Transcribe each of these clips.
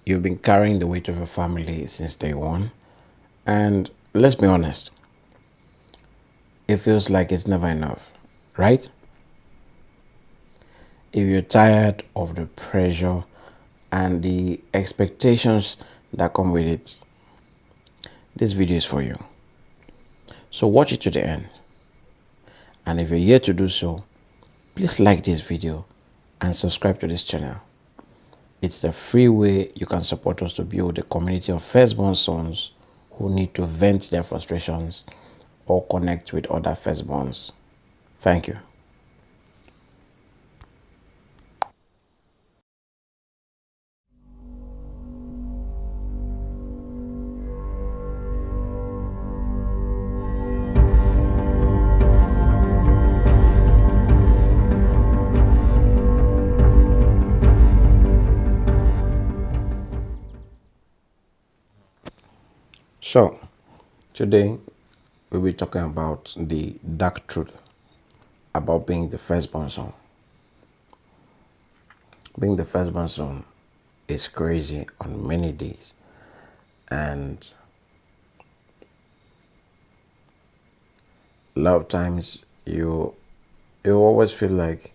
You've been carrying the weight of your family since day one. And let's be honest, it feels like it's never enough, right? If you're tired of the pressure and the expectations that come with it, this video is for you. So watch it to the end. And if you're here to do so, please like this video and subscribe to this channel. It's the free way you can support us to build a community of firstborn sons who need to vent their frustrations or connect with other firstborns. Thank you. So, today we'll be talking about the dark truth about being the firstborn son. Being the firstborn son is crazy on many days, and a lot of times you always feel like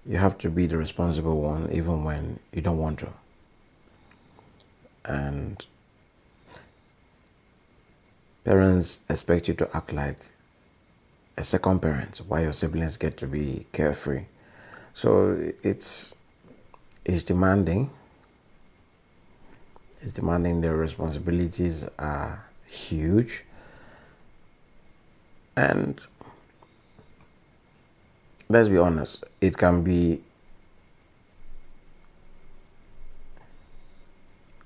you have to be the responsible one even when you don't want to. And parents expect you to act like a second parent while your siblings get to be carefree. So it's demanding. It's demanding. The responsibilities are huge, and let's be honest, it can be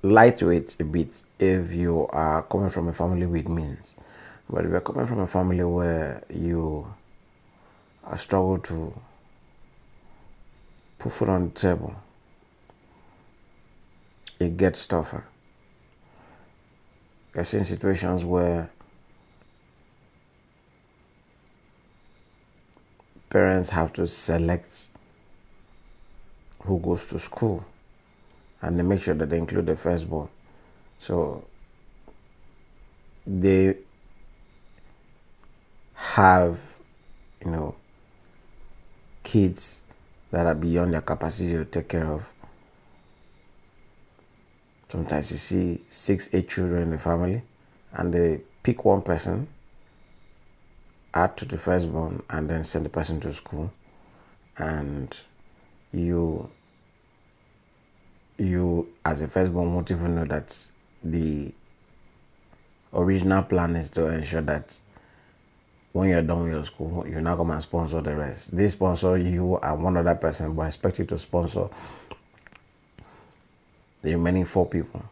lightweight a bit if you are coming from a family with means. But if you're coming from a family where you are struggle to put food on the table, it gets tougher. I've seen situations where parents have to select who goes to school, and they make sure that they include the firstborn. So they have, kids that are beyond their capacity to take care of. Sometimes you see 6, 8 children in the family, and they pick one person, add to the firstborn, and then send the person to school. And you as a firstborn won't even know that the original plan is to ensure that when you're done with your school, you now come and sponsor the rest. They sponsor you and one other person, but expect you to sponsor the remaining 4 people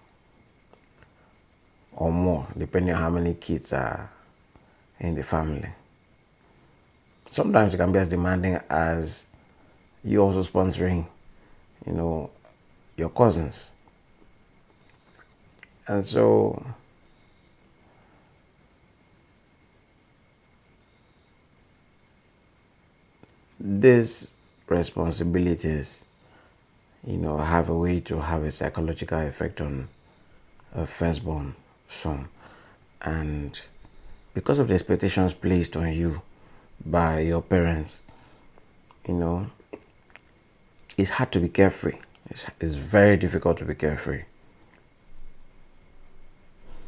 or more, depending on how many kids are in the family. Sometimes it can be as demanding as you also sponsoring, your cousins. And so these responsibilities, have a way to have a psychological effect on a firstborn son. And because of the expectations placed on you by your parents, it's hard to be carefree. It's very difficult to be carefree.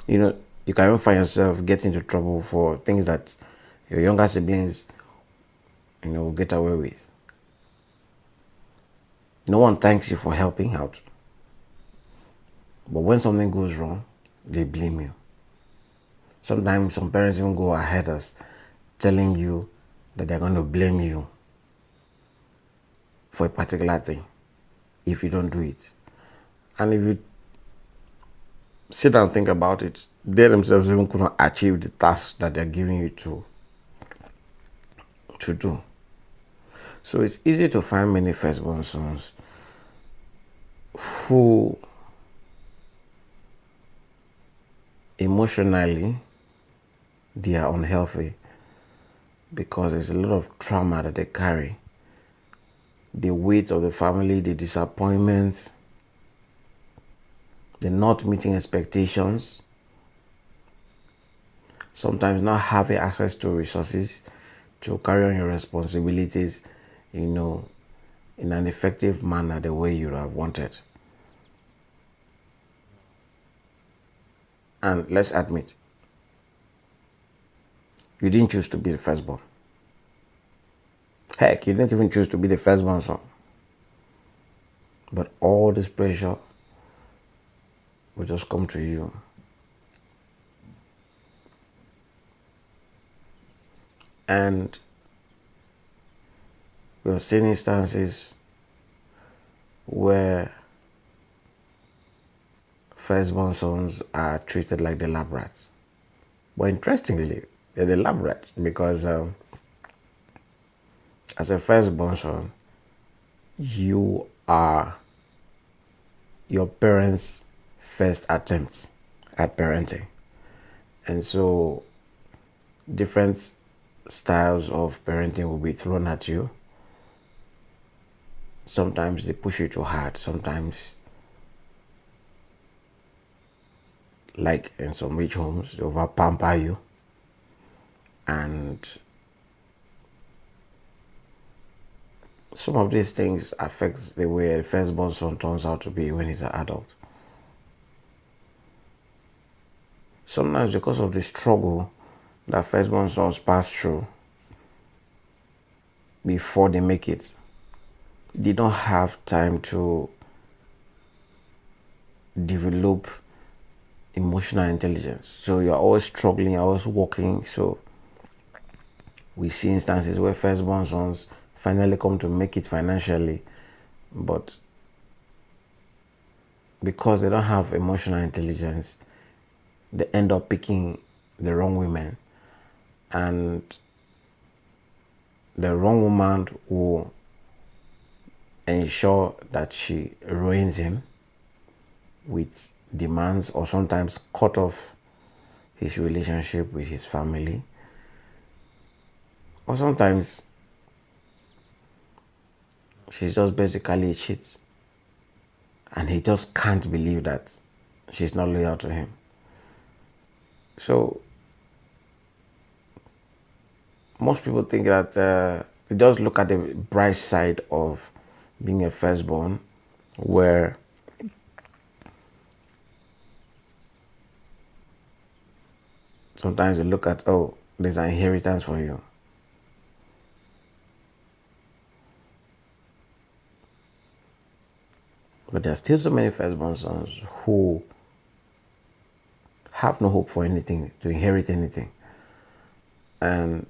You can even find yourself getting into trouble for things that your younger siblings, will get away with. No one thanks you for helping out. But when something goes wrong, they blame you. Sometimes some parents even go ahead as telling you that they're going to blame you for a particular thing if you don't do it. And if you sit down and think about it, they themselves even couldn't achieve the task that they're giving you to do. So it's easy to find many firstborn sons who emotionally they are unhealthy because there's a lot of trauma that they carry. The weight of the family, the disappointments, the not meeting expectations, sometimes not having access to resources to carry on your responsibilities, in an effective manner the way you have wanted. And let's admit, you didn't choose to be the firstborn. Heck, you didn't even choose to be the firstborn son. But all this pressure will just come to you. And we have seen instances where firstborn sons are treated like the lab rats. But interestingly, they're the lab rats because as a firstborn son, you are your parents' first attempt at parenting. And so different styles of parenting will be thrown at you. Sometimes they push you too hard. Sometimes, like in some rich homes, they over pamper you. And some of these things affect the way a firstborn son turns out to be when he's an adult. Sometimes because of the struggle that firstborn sons pass through before they make it, they don't have time to develop emotional intelligence. So you're always struggling, you're always working. So we see instances where firstborn sons finally come to make it financially, but because they don't have emotional intelligence, they end up picking the wrong women, and the wrong woman will ensure that she ruins him with demands, or sometimes cut off his relationship with his family, or sometimes she's just basically a cheat and he just can't believe that she's not loyal to him. So most people think that they just look at the bright side of being a firstborn, where sometimes they look at, oh, there's an inheritance for you. But there are still so many firstborn sons who have no hope for anything, to inherit anything. And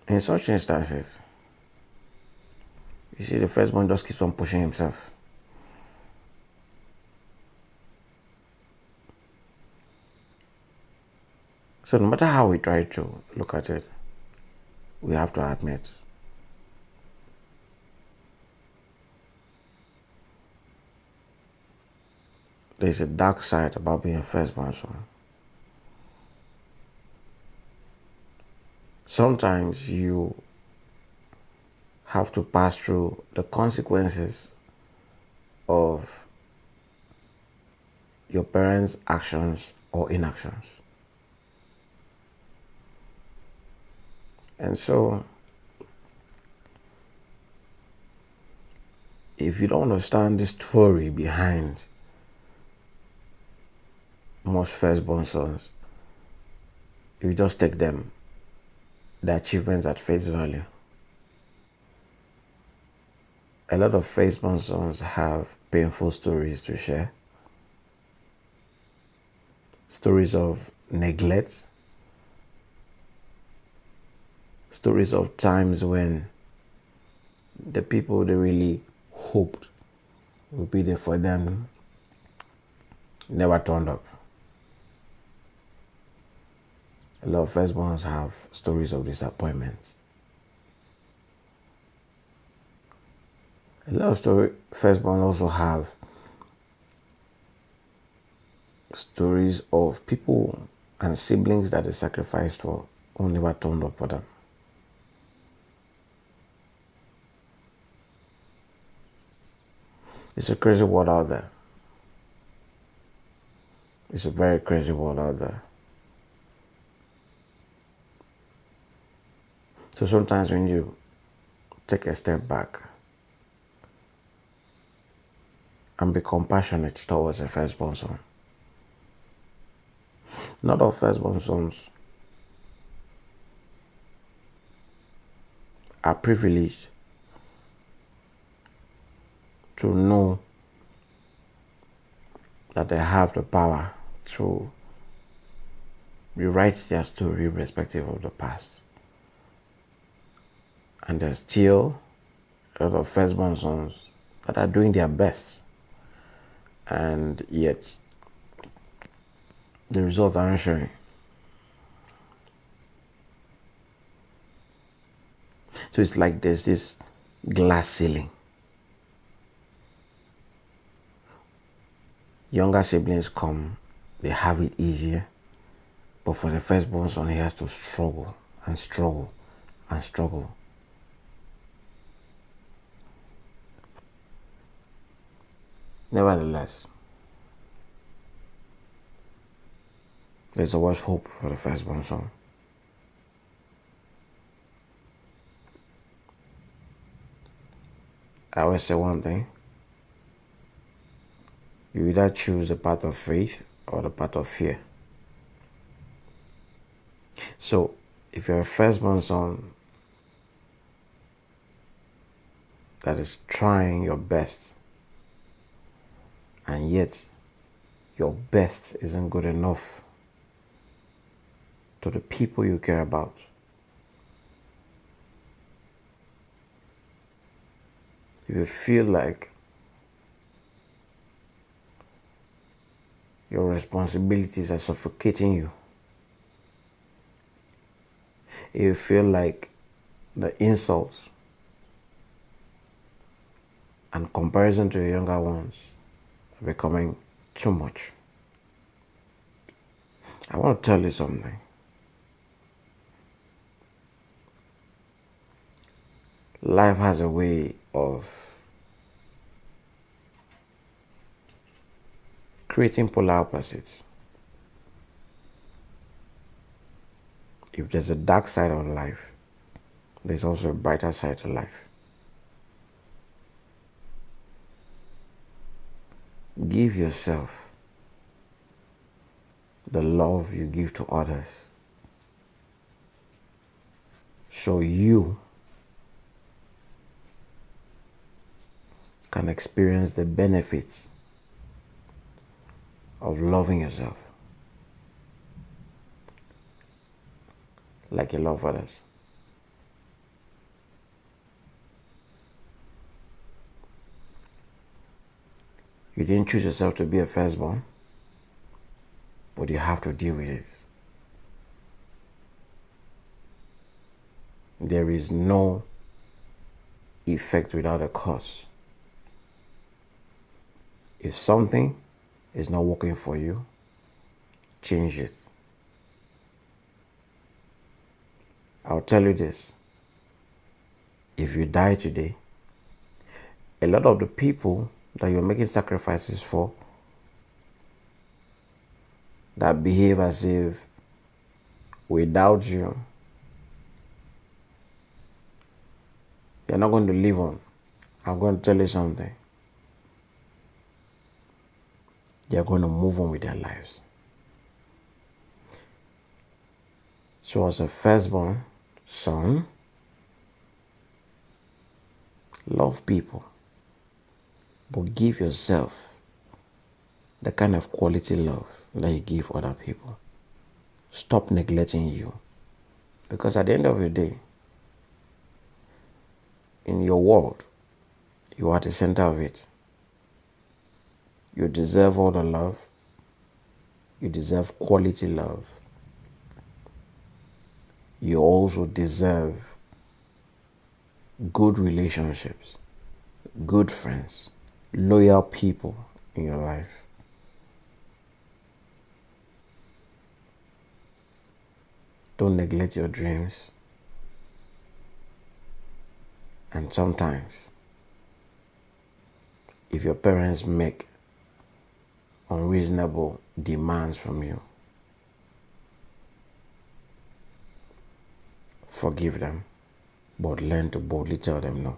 in such instances, you see the firstborn just keeps on pushing himself. So no matter how we try to look at it, we have to admit there's a dark side about being a firstborn son. Sometimes you have to pass through the consequences of your parents' actions or inactions. And so, if you don't understand the story behind most firstborn sons, you just take them, the achievements at face value. A lot of firstborn sons have painful stories to share. Stories of neglect. Stories of times when the people they really hoped would be there for them never turned up. A lot of firstborns have stories of disappointment. A lot of firstborn also have stories of people and siblings that they sacrificed for who never turned up for them. It's a crazy world out there. It's a very crazy world out there. So sometimes when you take a step back and be compassionate towards a firstborn son. Not all firstborn sons are privileged to know that they have the power to rewrite their story irrespective of the past. And there's still a lot of firstborn sons that are doing their best, and yet the results aren't showing. So it's like there's this glass ceiling. Younger siblings come, they have it easier, but for the firstborn son, he has to struggle and struggle and struggle. Nevertheless, there's always hope for the firstborn son. I always say one thing: you either choose the path of faith or the path of fear. So, if you're a firstborn son that is trying your best, and yet your best isn't good enough to the people you care about, if you feel like your responsibilities are suffocating you, if you feel like the insults and comparison to the younger ones are becoming too much, I want to tell you something. Life has a way of creating polar opposites. If there's a dark side of life, there's also a brighter side to life. Give yourself the love you give to others, so you can experience the benefits of loving yourself like you love others. You didn't choose yourself to be a firstborn, but you have to deal with it. There is no effect without a cause. If something is not working for you, change it. I'll tell you this: if you die today, a lot of the people that you're making sacrifices for, that behave as if without you, they're not going to live on. I'm going to tell you something. They're going to move on with their lives. So as a firstborn son, love people, but give yourself the kind of quality love that you give other people. Stop neglecting you. Because at the end of the day, in your world, you are the center of it. You deserve all the love. You deserve quality love. You also deserve good relationships, good friends, loyal people in your life. Don't neglect your dreams. And sometimes, if your parents make unreasonable demands from you. Forgive them, but learn to boldly tell them no.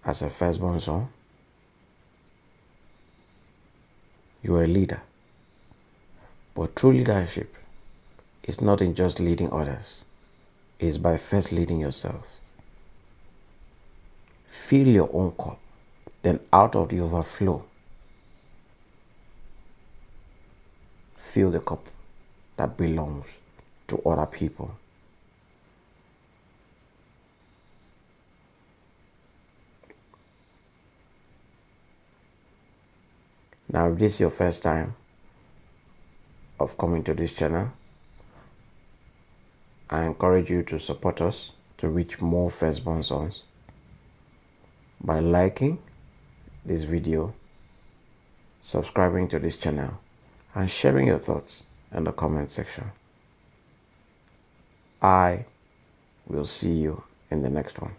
As a firstborn son, you are a leader. But true leadership is not in just leading others. It is by first leading yourself. Fill your own cup, then out of the overflow, fill the cup that belongs to other people. Now, if this is your first time of coming to this channel, I encourage you to support us to reach more firstborn sons by liking this video, subscribing to this channel, and sharing your thoughts in the comment section. I will see you in the next one.